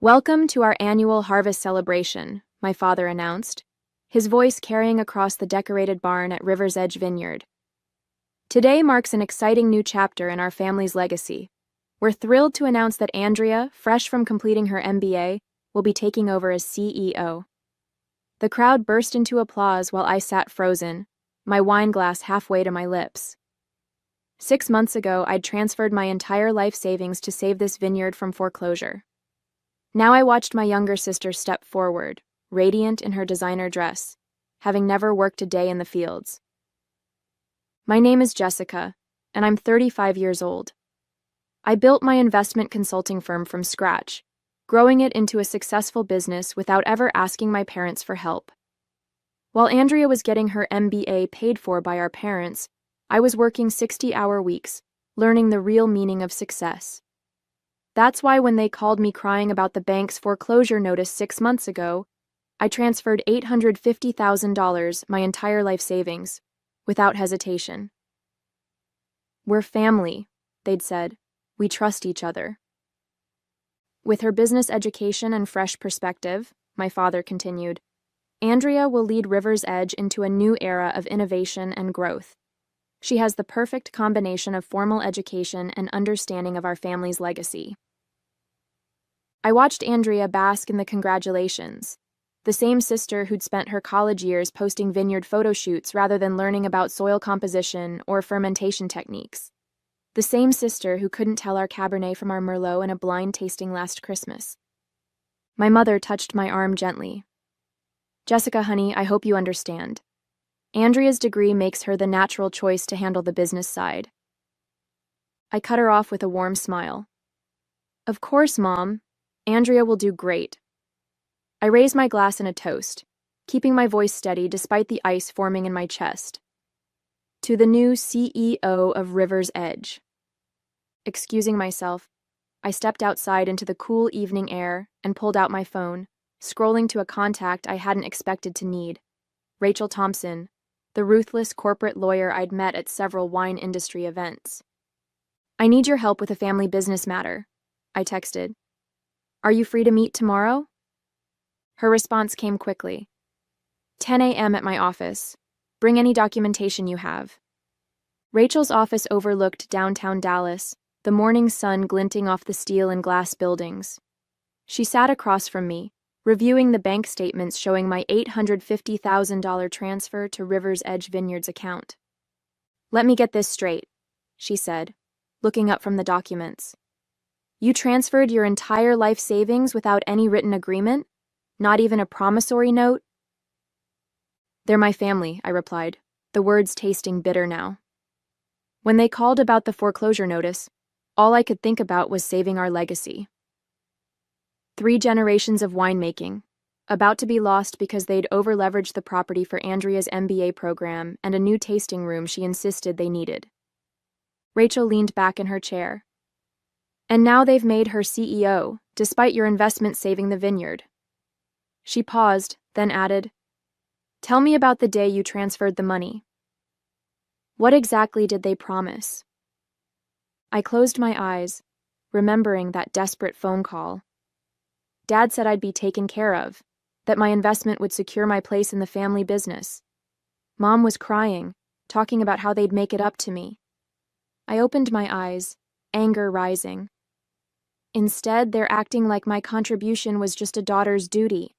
"Welcome to our annual harvest celebration," my father announced, his voice carrying across the decorated barn at River's Edge Vineyard. "Today marks an exciting new chapter in our family's legacy. We're thrilled to announce that Andrea, fresh from completing her MBA, will be taking over as CEO." The crowd burst into applause while I sat frozen, my wine glass halfway to my lips. 6 months ago, I'd transferred my entire life savings to save this vineyard from foreclosure. Now I watched my younger sister step forward, radiant in her designer dress, having never worked a day in the fields. My name is Jessica, and I'm 35 years old. I built my investment consulting firm from scratch, growing it into a successful business without ever asking my parents for help. While Andrea was getting her MBA paid for by our parents, I was working 60-hour weeks, learning the real meaning of success. That's why when they called me crying about the bank's foreclosure notice 6 months ago, I transferred $850,000, my entire life savings, without hesitation. "We're family," they'd said. "We trust each other." With her business education and fresh perspective, my father continued, Andrea will lead River's Edge into a new era of innovation and growth. She has the perfect combination of formal education and understanding of our family's legacy. I watched Andrea bask in the congratulations, the same sister who'd spent her college years posting vineyard photo shoots rather than learning about soil composition or fermentation techniques. The same sister who couldn't tell our Cabernet from our Merlot in a blind tasting last Christmas. My mother touched my arm gently. "Jessica, honey, I hope you understand. Andrea's degree makes her the natural choice to handle the business side." I cut her off with a warm smile. "Of course, Mom. Andrea will do great." I raised my glass in a toast, keeping my voice steady despite the ice forming in my chest. "To the new CEO of River's Edge." Excusing myself, I stepped outside into the cool evening air and pulled out my phone, scrolling to a contact I hadn't expected to need. Rachel Thompson, the ruthless corporate lawyer I'd met at several wine industry events. "I need your help with a family business matter," I texted. "Are you free to meet tomorrow?" Her response came quickly. 10 a.m. at my office. Bring any documentation you have." Rachel's office overlooked downtown Dallas, the morning sun glinting off the steel and glass buildings. She sat across from me, reviewing the bank statements showing my $850,000 transfer to River's Edge Vineyard's account. "Let me get this straight," she said, looking up from the documents. "You transferred your entire life savings without any written agreement? Not even a promissory note?" "They're my family," I replied, the words tasting bitter now. When they called about the foreclosure notice, all I could think about was saving our legacy. 3 generations of winemaking, about to be lost because they'd over-leveraged the property for Andrea's MBA program and a new tasting room she insisted they needed. Rachel leaned back in her chair. "And now they've made her CEO, despite your investment saving the vineyard." She paused, then added, "Tell me about the day you transferred the money. What exactly did they promise?" I closed my eyes, remembering that desperate phone call. Dad said I'd be taken care of, that my investment would secure my place in the family business. Mom was crying, talking about how they'd make it up to me. I opened my eyes, anger rising. Instead, they're acting like my contribution was just a daughter's duty.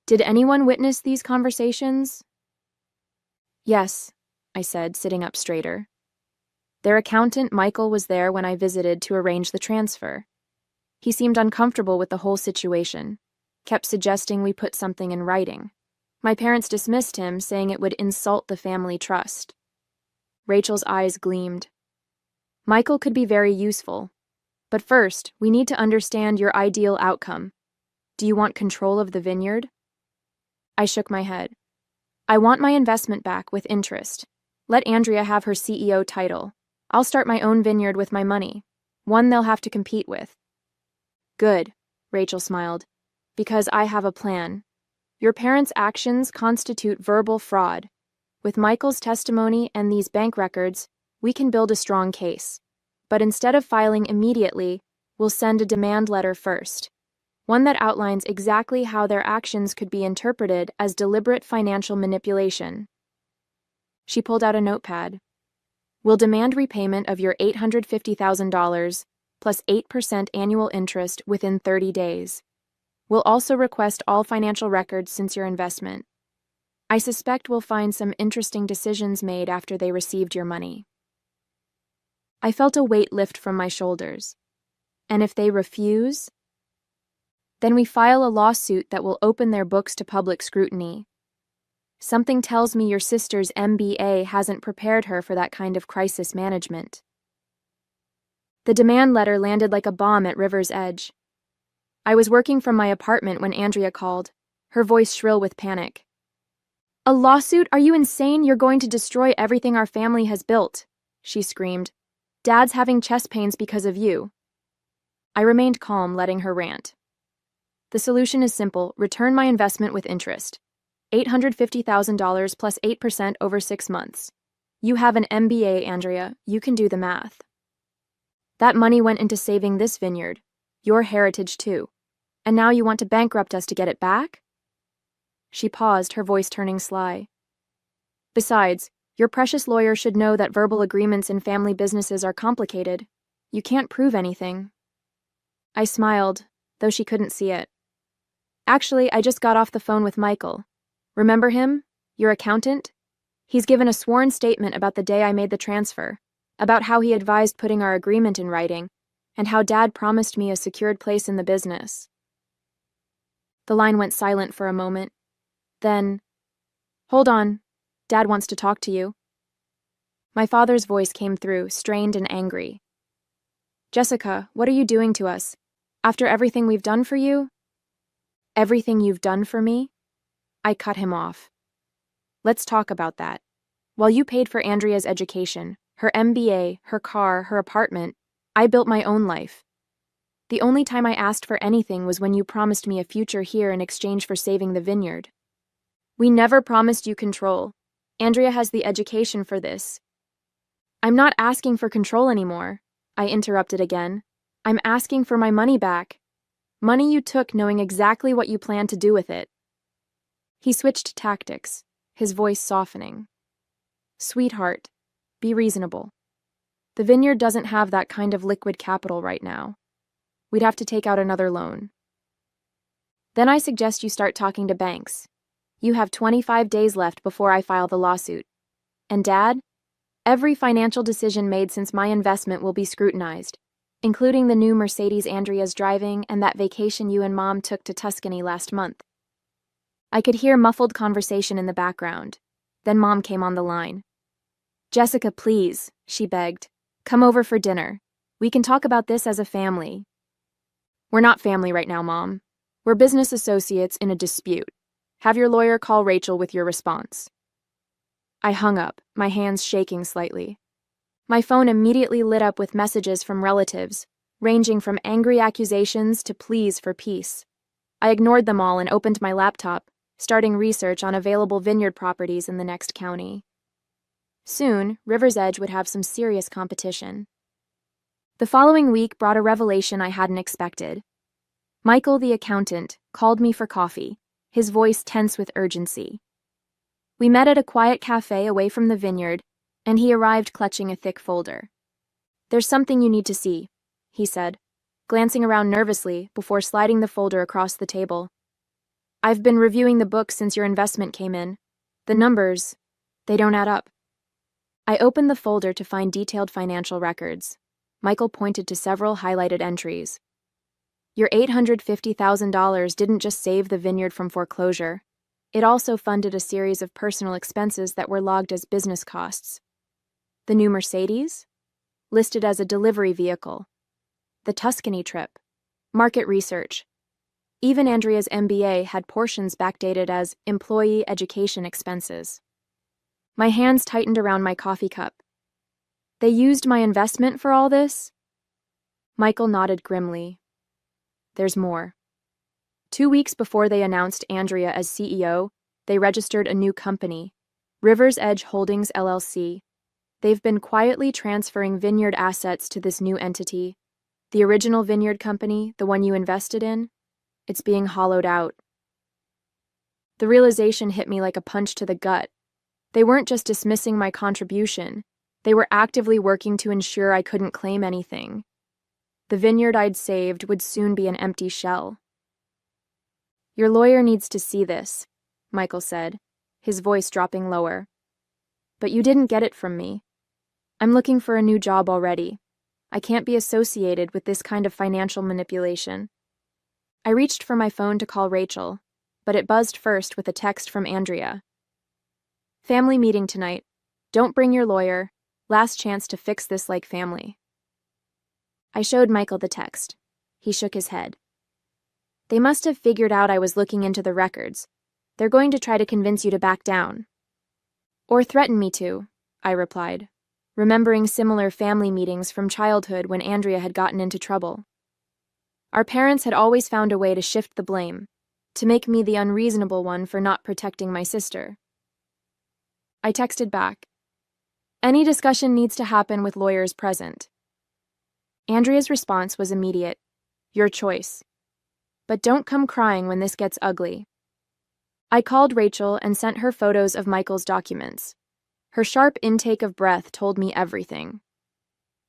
"Did anyone witness these conversations?" "Yes," I said, sitting up straighter. "Their accountant, Michael, was there when I visited to arrange the transfer. He seemed uncomfortable with the whole situation, kept suggesting we put something in writing. My parents dismissed him, saying it would insult the family trust." Rachel's eyes gleamed. "Michael could be very useful. But first, we need to understand your ideal outcome. Do you want control of the vineyard?" I shook my head. "I want my investment back with interest. Let Andrea have her CEO title. I'll start my own vineyard with my money, one they'll have to compete with." "Good," Rachel smiled, "because I have a plan. Your parents' actions constitute verbal fraud. With Michael's testimony and these bank records, we can build a strong case. But instead of filing immediately, We'll send a demand letter first, one that outlines exactly how their actions could be interpreted as deliberate financial manipulation. She pulled out a notepad. We'll demand repayment of your $850,000 plus 8% annual interest within 30 days. We'll also request all financial records since your investment. I suspect we'll find some interesting decisions made after they received your money. I felt a weight lift from my shoulders. And if they refuse? Then we file a lawsuit that will open their books to public scrutiny. Something tells me your sister's MBA hasn't prepared her for that kind of crisis management. The demand letter landed like a bomb at River's Edge. I was working from my apartment when Andrea called, her voice shrill with panic. "A lawsuit? Are you insane? You're going to destroy everything our family has built," she screamed. "Dad's having chest pains because of you." I remained calm, letting her rant. The solution is simple. Return my investment with interest. $850,000 plus 8% over 6 months. You have an MBA, Andrea. You can do the math. That money went into saving this vineyard, your heritage too. And now you want to bankrupt us to get it back? She paused, her voice turning sly. Besides, your precious lawyer should know that verbal agreements in family businesses are complicated. You can't prove anything. I smiled, though she couldn't see it. Actually, I just got off the phone with Michael. Remember him? Your accountant? He's given a sworn statement about the day I made the transfer, about how he advised putting our agreement in writing, and how Dad promised me a secured place in the business. The line went silent for a moment. Then, "Hold on. Dad wants to talk to you." My father's voice came through, strained and angry. "Jessica, what are you doing to us? After everything we've done for you?" "Everything you've done for me?" I cut him off. "Let's talk about that. While you paid for Andrea's education, her MBA, her car, her apartment, I built my own life. The only time I asked for anything was when you promised me a future here in exchange for saving the vineyard. We never promised you control. Andrea has the education for this." "I'm not asking for control anymore," I interrupted again. "I'm asking for my money back. Money you took knowing exactly what you planned to do with it." He switched tactics, his voice softening. "Sweetheart, be reasonable. The vineyard doesn't have that kind of liquid capital right now. We'd have to take out another loan. Then I suggest you start talking to banks. You have 25 days left before I file the lawsuit. And Dad, every financial decision made since my investment will be scrutinized, including the new Mercedes Andrea's driving and that vacation you and Mom took to Tuscany last month." I could hear muffled conversation in the background. Then Mom came on the line. "Jessica, please," she begged. "Come over for dinner. We can talk about this as a family." "We're not family right now, Mom. We're business associates in a dispute. Have your lawyer call Rachel with your response." I hung up, my hands shaking slightly. My phone immediately lit up with messages from relatives, ranging from angry accusations to pleas for peace. I ignored them all and opened my laptop, starting research on available vineyard properties in the next county. Soon, River's Edge would have some serious competition. The following week brought a revelation I hadn't expected. Michael, the accountant, called me for coffee, his voice tense with urgency. We met at a quiet cafe away from the vineyard, and he arrived clutching a thick folder. "There's something you need to see," he said, glancing around nervously before sliding the folder across the table. "I've been reviewing the books since your investment came in. The numbers, they don't add up." I opened the folder to find detailed financial records. Michael pointed to several highlighted entries. "Your $850,000 didn't just save the vineyard from foreclosure. It also funded a series of personal expenses that were logged as business costs. The new Mercedes? Listed as a delivery vehicle. The Tuscany trip. Market research. Even Andrea's MBA had portions backdated as employee education expenses." My hands tightened around my coffee cup. "They used my investment for all this?" Michael nodded grimly. "There's more. 2 weeks before they announced Andrea as CEO, they registered a new company, River's Edge Holdings LLC. They've been quietly transferring vineyard assets to this new entity. The original Vineyard company, the one you invested in, it's being hollowed out. The realization hit me like a punch to the gut. They weren't just dismissing my contribution. They were actively working to ensure I couldn't claim anything. The vineyard I'd saved would soon be an empty shell. Your lawyer needs to see this, Michael said, his voice dropping lower. But you didn't get it from me. I'm looking for a new job already. I can't be associated with this kind of financial manipulation. I reached for my phone to call Rachel, but it buzzed first with a text from Andrea. Family meeting tonight. Don't bring your lawyer. Last chance to fix this like family. I showed Michael the text. He shook his head. They must have figured out I was looking into the records. They're going to try to convince you to back down. Or threaten me to, I replied, remembering similar family meetings from childhood when Andrea had gotten into trouble. Our parents had always found a way to shift the blame, to make me the unreasonable one for not protecting my sister. I texted back. Any discussion needs to happen with lawyers present. Andrea's response was immediate. Your choice. But don't come crying when this gets ugly. I called Rachel and sent her photos of Michael's documents. Her sharp intake of breath told me everything.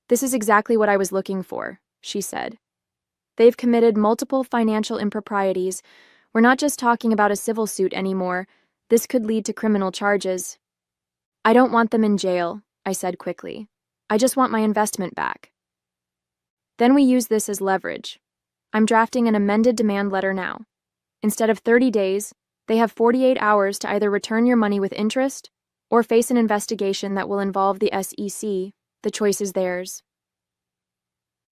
This is exactly what I was looking for, she said. They've committed multiple financial improprieties. We're not just talking about a civil suit anymore. This could lead to criminal charges. I don't want them in jail, I said quickly. I just want my investment back. Then we use this as leverage. I'm drafting an amended demand letter now. Instead of 30 days, they have 48 hours to either return your money with interest or face an investigation that will involve the SEC. The choice is theirs.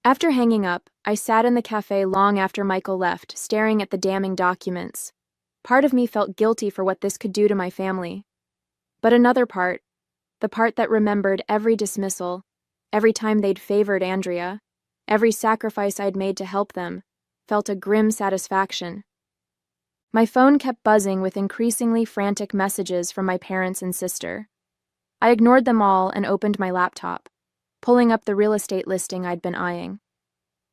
After hanging up, I sat in the cafe long after Michael left, staring at the damning documents. Part of me felt guilty for what this could do to my family. But another part, the part that remembered every dismissal, every time they'd favored Andrea, every sacrifice I'd made to help them, felt a grim satisfaction. My phone kept buzzing with increasingly frantic messages from my parents and sister. I ignored them all and opened my laptop, pulling up the real estate listing I'd been eyeing.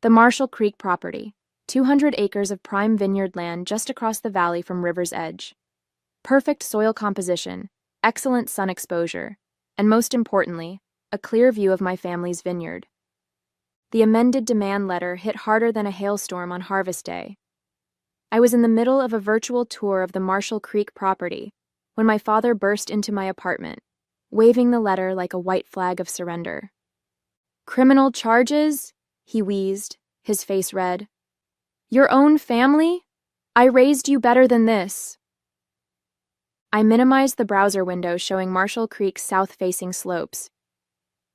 The Marshall Creek property, 200 acres of prime vineyard land just across the valley from River's Edge. Perfect soil composition, excellent sun exposure, and most importantly, a clear view of my family's vineyard. The amended demand letter hit harder than a hailstorm on harvest day. I was in the middle of a virtual tour of the Marshall Creek property when my father burst into my apartment, waving the letter like a white flag of surrender. Criminal charges? He wheezed, his face red. Your own family? I raised you better than this. I minimized the browser window showing Marshall Creek's south-facing slopes.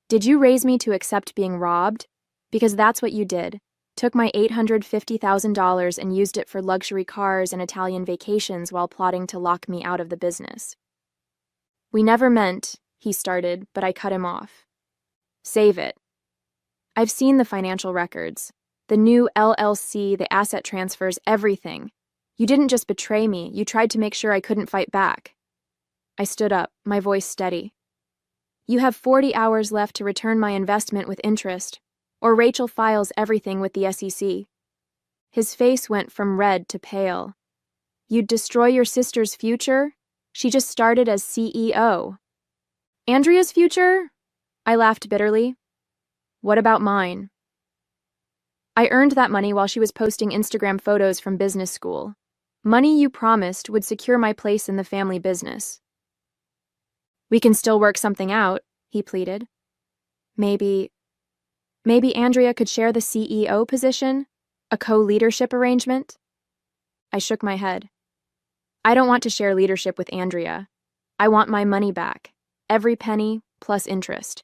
Did you raise me to accept being robbed? Because that's what you did. Took my $850,000 and used it for luxury cars and Italian vacations while plotting to lock me out of the business. We never meant, he started, but I cut him off. Save it. I've seen the financial records. The new LLC, the asset transfers, everything. You didn't just betray me, you tried to make sure I couldn't fight back. I stood up, my voice steady. You have 40 hours left to return my investment with interest, or Rachel files everything with the SEC. His face went from red to pale. You'd destroy your sister's future? She just started as CEO. Andrea's future? I laughed bitterly. What about mine? I earned that money while she was posting Instagram photos from business school. Money you promised would secure my place in the family business. We can still work something out, he pleaded. Maybe Andrea could share the CEO position? A co-leadership arrangement? I shook my head. I don't want to share leadership with Andrea. I want my money back. Every penny, plus interest.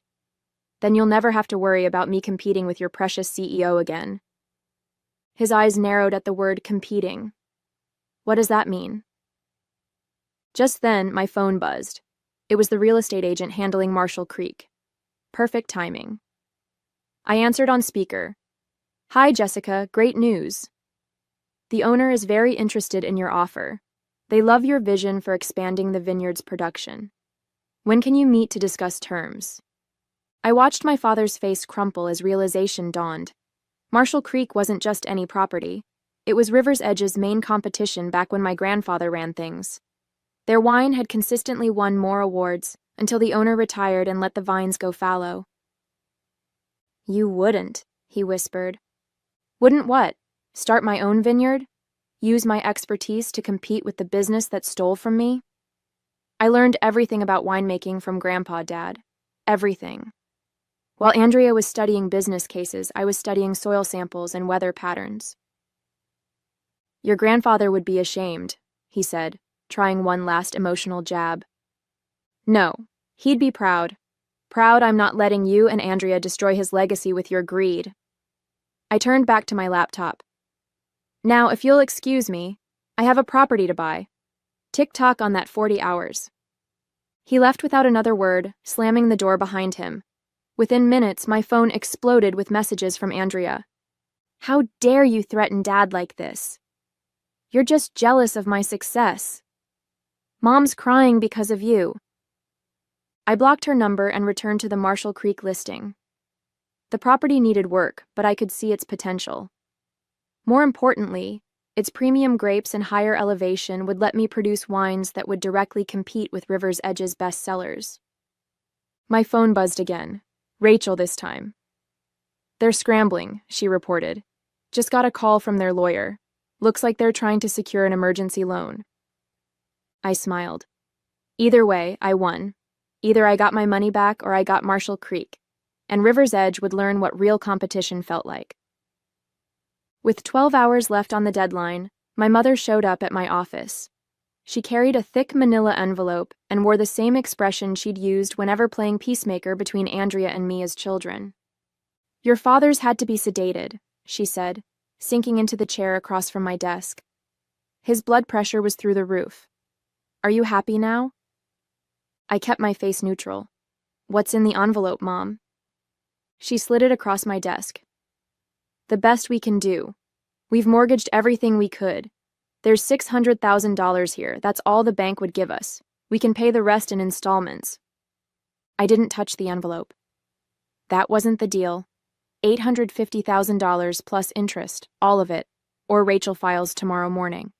Then you'll never have to worry about me competing with your precious CEO again. His eyes narrowed at the word competing. What does that mean? Just then, my phone buzzed. It was the real estate agent handling Marshall Creek. Perfect timing. I answered on speaker. Hi, Jessica, great news. The owner is very interested in your offer. They love your vision for expanding the vineyard's production. When can you meet to discuss terms? I watched my father's face crumple as realization dawned. Marshall Creek wasn't just any property. It was River's Edge's main competition back when my grandfather ran things. Their wine had consistently won more awards until the owner retired and let the vines go fallow. "You wouldn't," he whispered. "Wouldn't what? Start my own vineyard? Use my expertise to compete with the business that stole from me?" I learned everything about winemaking from Grandpa, Dad. Everything. While Andrea was studying business cases, I was studying soil samples and weather patterns. "Your grandfather would be ashamed," he said, trying one last emotional jab. "No, he'd be proud. Proud I'm not letting you and Andrea destroy his legacy with your greed." I turned back to my laptop. "Now, if you'll excuse me, I have a property to buy. Tick-tock on that 40 hours. He left without another word, slamming the door behind him. Within minutes, my phone exploded with messages from Andrea. "How dare you threaten Dad like this? You're just jealous of my success. Mom's crying because of you." I blocked her number and returned to the Marshall Creek listing. The property needed work, but I could see its potential. More importantly, its premium grapes and higher elevation would let me produce wines that would directly compete with River's Edge's best sellers. My phone buzzed again. Rachel this time. "They're scrambling," she reported. "Just got a call from their lawyer. Looks like they're trying to secure an emergency loan." I smiled. Either way, I won. Either I got my money back or I got Marshall Creek, and River's Edge would learn what real competition felt like. With 12 hours left on the deadline, my mother showed up at my office. She carried a thick manila envelope and wore the same expression she'd used whenever playing peacemaker between Andrea and me as children. "Your father's had to be sedated," she said, sinking into the chair across from my desk. "His blood pressure was through the roof. Are you happy now?" I kept my face neutral. "What's in the envelope, Mom?" She slid it across my desk. "The best we can do. We've mortgaged everything we could. There's $600,000 here. That's all the bank would give us. We can pay the rest in installments." I didn't touch the envelope. That wasn't the deal. $850,000 plus interest, all of it, or Rachel files tomorrow morning.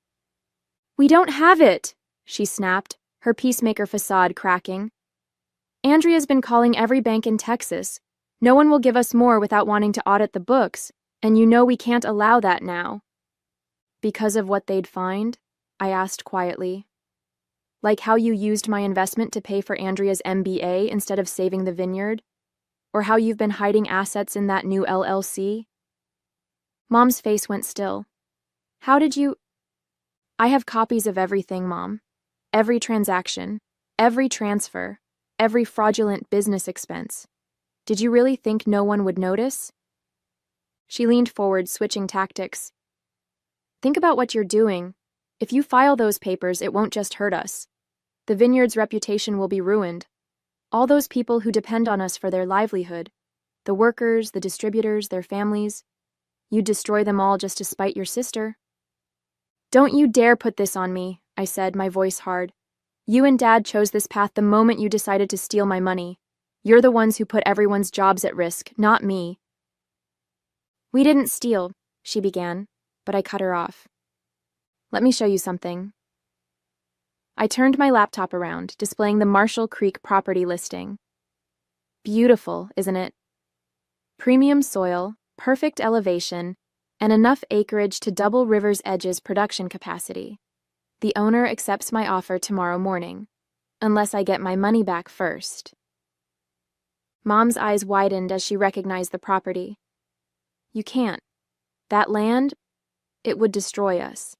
"We don't have it," she snapped, her peacemaker facade cracking. "Andrea's been calling every bank in Texas. No one will give us more without wanting to audit the books, and you know we can't allow that now." "Because of what they'd find?" I asked quietly. "Like how you used my investment to pay for Andrea's MBA instead of saving the vineyard? Or how you've been hiding assets in that new LLC?" Mom's face went still. "How did you—" "I have copies of everything, Mom. Every transaction, every transfer, every fraudulent business expense. Did you really think no one would notice?" She leaned forward, switching tactics. "Think about what you're doing. If you file those papers, it won't just hurt us. The vineyard's reputation will be ruined. All those people who depend on us for their livelihood, the workers, the distributors, their families, you'd destroy them all just to spite your sister." "Don't you dare put this on me," I said, my voice hard. "You and Dad chose this path the moment you decided to steal my money. You're the ones who put everyone's jobs at risk, not me." "We didn't steal," she began, but I cut her off. "Let me show you something." I turned my laptop around, displaying the Marshall Creek property listing. Beautiful, isn't it? Premium soil, perfect elevation, and enough acreage to double River's Edge's production capacity. The owner accepts my offer tomorrow morning, unless I get my money back first. Mom's eyes widened as she recognized the property. "You can't. That land, it would destroy us."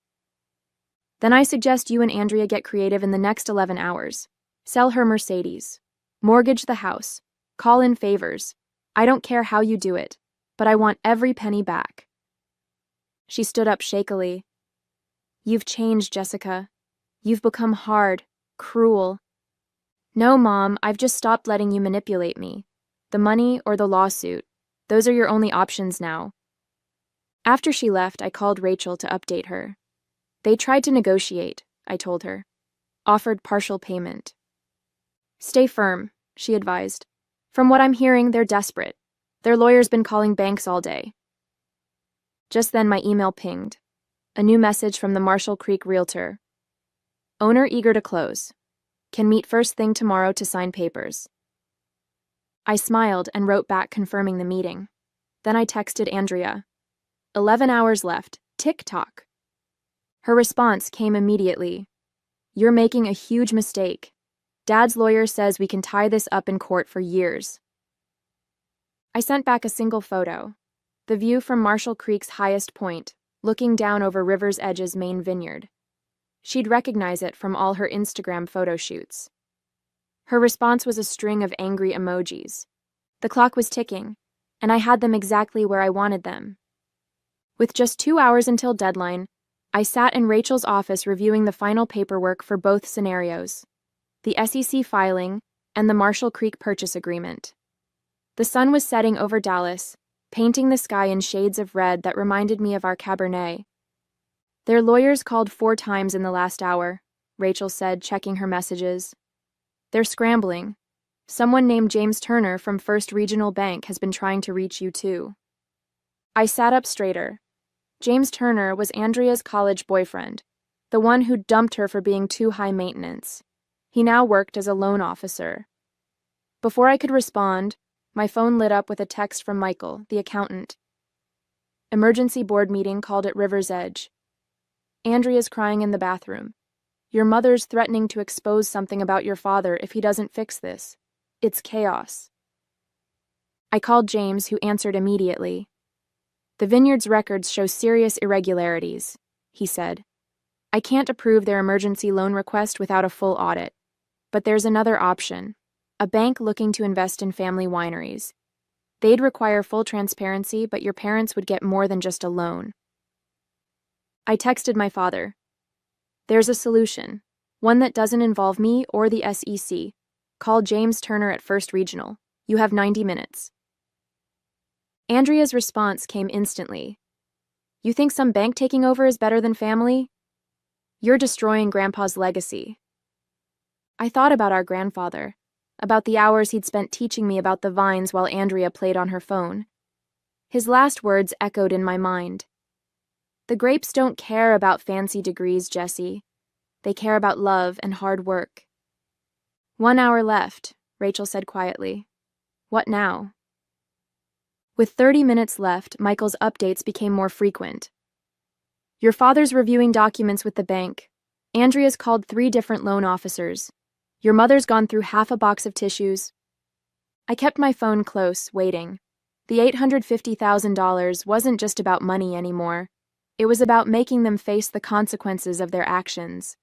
"Then I suggest you and Andrea get creative in the next 11 hours. Sell her Mercedes. Mortgage the house. Call in favors. I don't care how you do it, but I want every penny back." She stood up shakily. "You've changed, Jessica. You've become hard, cruel." "No, Mom, I've just stopped letting you manipulate me. The money or the lawsuit, those are your only options now." After she left, I called Rachel to update her. "They tried to negotiate," I told her. "Offered partial payment." "Stay firm," she advised. "From what I'm hearing, they're desperate. Their lawyer's been calling banks all day." Just then my email pinged. A new message from the Marshall Creek realtor. Owner eager to close. Can meet first thing tomorrow to sign papers. I smiled and wrote back confirming the meeting. Then I texted Andrea. 11 hours left. Tick-tock. Her response came immediately. You're making a huge mistake. Dad's lawyer says we can tie this up in court for years. I sent back a single photo. The view from Marshall Creek's highest point, looking down over River's Edge's main vineyard. She'd recognize it from all her Instagram photo shoots. Her response was a string of angry emojis. The clock was ticking, and I had them exactly where I wanted them. With just 2 hours until deadline, I sat in Rachel's office reviewing the final paperwork for both scenarios, the SEC filing and the Marshall Creek purchase agreement. The sun was setting over Dallas, painting the sky in shades of red that reminded me of our Cabernet. Their lawyers called 4 times in the last hour, Rachel said, checking her messages. They're scrambling. Someone named James Turner from First Regional Bank has been trying to reach you too. I sat up straighter. James Turner was Andrea's college boyfriend, the one who dumped her for being too high maintenance. He now worked as a loan officer. Before I could respond, my phone lit up with a text from Michael, the accountant. Emergency board meeting called at River's Edge. Andrea's crying in the bathroom. Your mother's threatening to expose something about your father if he doesn't fix this. It's chaos. I called James, who answered immediately. The Vineyard's records show serious irregularities, he said. I can't approve their emergency loan request without a full audit. But there's another option. A bank looking to invest in family wineries. They'd require full transparency, but your parents would get more than just a loan. I texted my father. There's a solution, one that doesn't involve me or the SEC. Call James Turner at First Regional. You have 90 minutes. Andrea's response came instantly. You think some bank taking over is better than family? You're destroying Grandpa's legacy. I thought about our grandfather, about the hours he'd spent teaching me about the vines while Andrea played on her phone. His last words echoed in my mind. The grapes don't care about fancy degrees, Jesse. They care about love and hard work. 1 hour left, Rachel said quietly. What now? With 30 minutes left, Michael's updates became more frequent. Your father's reviewing documents with the bank. Andrea's called 3 different loan officers. Your mother's gone through half a box of tissues. I kept my phone close, waiting. The $850,000 wasn't just about money anymore. It was about making them face the consequences of their actions.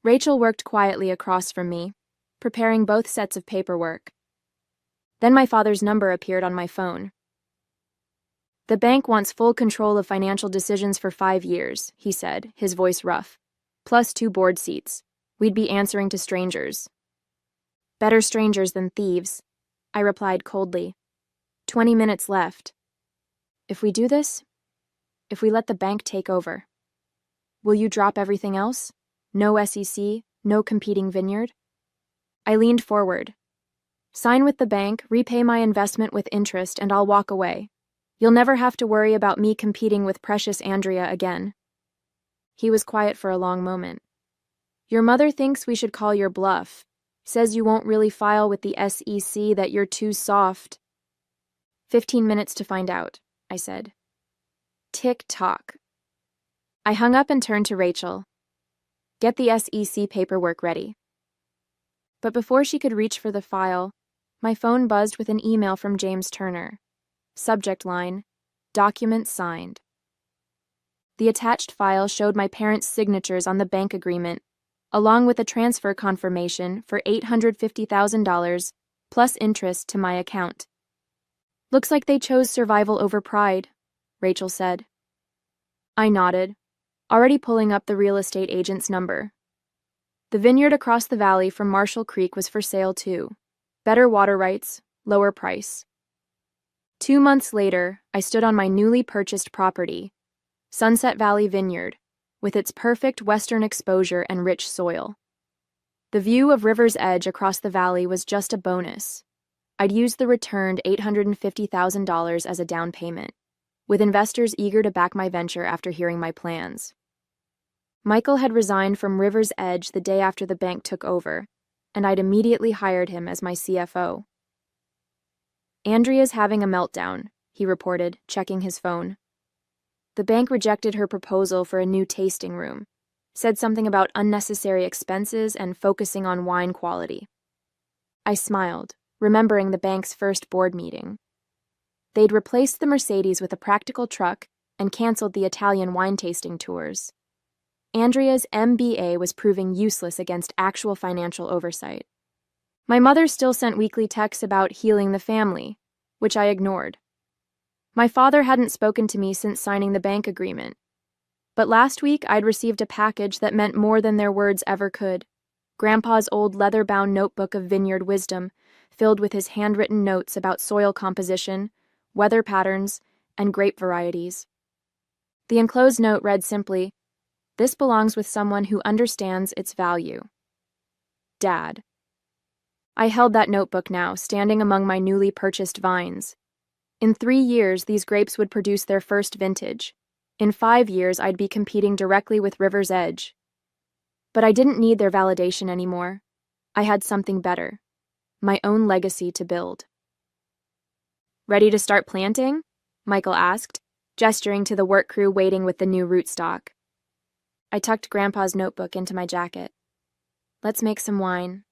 Rachel worked quietly across from me, preparing both sets of paperwork. Then my father's number appeared on my phone. The bank wants full control of financial decisions for 5 years, he said, his voice rough. Plus 2 board seats. We'd be answering to strangers. Better strangers than thieves, I replied coldly. 20 minutes left. If we do this, if we let the bank take over, will you drop everything else? No SEC, no competing Vineyard? I leaned forward. Sign with the bank, repay my investment with interest, and I'll walk away. You'll never have to worry about me competing with precious Andrea again. He was quiet for a long moment. Your mother thinks we should call your bluff. Says you won't really file with the SEC, that you're too soft. 15 minutes to find out, I said. Tick-tock. I hung up and turned to Rachel. Get the SEC paperwork ready. But before she could reach for the file, my phone buzzed with an email from James Turner. Subject line, document signed. The attached file showed my parents' signatures on the bank agreement, along with a transfer confirmation for $850,000 plus interest to my account. Looks like they chose survival over pride, Rachel said. I nodded, already pulling up the real estate agent's number. The vineyard across the valley from Marshall Creek was for sale too. Better water rights, lower price. 2 months later, I stood on my newly purchased property, Sunset Valley Vineyard, with its perfect western exposure and rich soil. The view of River's Edge across the valley was just a bonus. I'd used the returned $850,000 as a down payment. with investors eager to back my venture after hearing my plans. Michael had resigned from River's Edge the day after the bank took over, and I'd immediately hired him as my CFO. "Andrea's having a meltdown," he reported, checking his phone. "The bank rejected her proposal for a new tasting room, said something about unnecessary expenses and focusing on wine quality." I smiled, remembering the bank's first board meeting. They'd replaced the Mercedes with a practical truck and canceled the Italian wine tasting tours. Andrea's MBA was proving useless against actual financial oversight. My mother still sent weekly texts about healing the family, which I ignored. My father hadn't spoken to me since signing the bank agreement. But last week I'd received a package that meant more than their words ever could. Grandpa's old leather-bound notebook of Vineyard wisdom, filled with his handwritten notes about soil composition, weather patterns, and grape varieties. The enclosed note read simply, "This belongs with someone who understands its value. Dad." I held that notebook now, standing among my newly purchased vines. In 3 years, these grapes would produce their first vintage. In 5 years, I'd be competing directly with River's Edge. But I didn't need their validation anymore. I had something better, my own legacy to build. "Ready to start planting?" Michael asked, gesturing to the work crew waiting with the new rootstock. I tucked Grandpa's notebook into my jacket. "Let's make some wine,"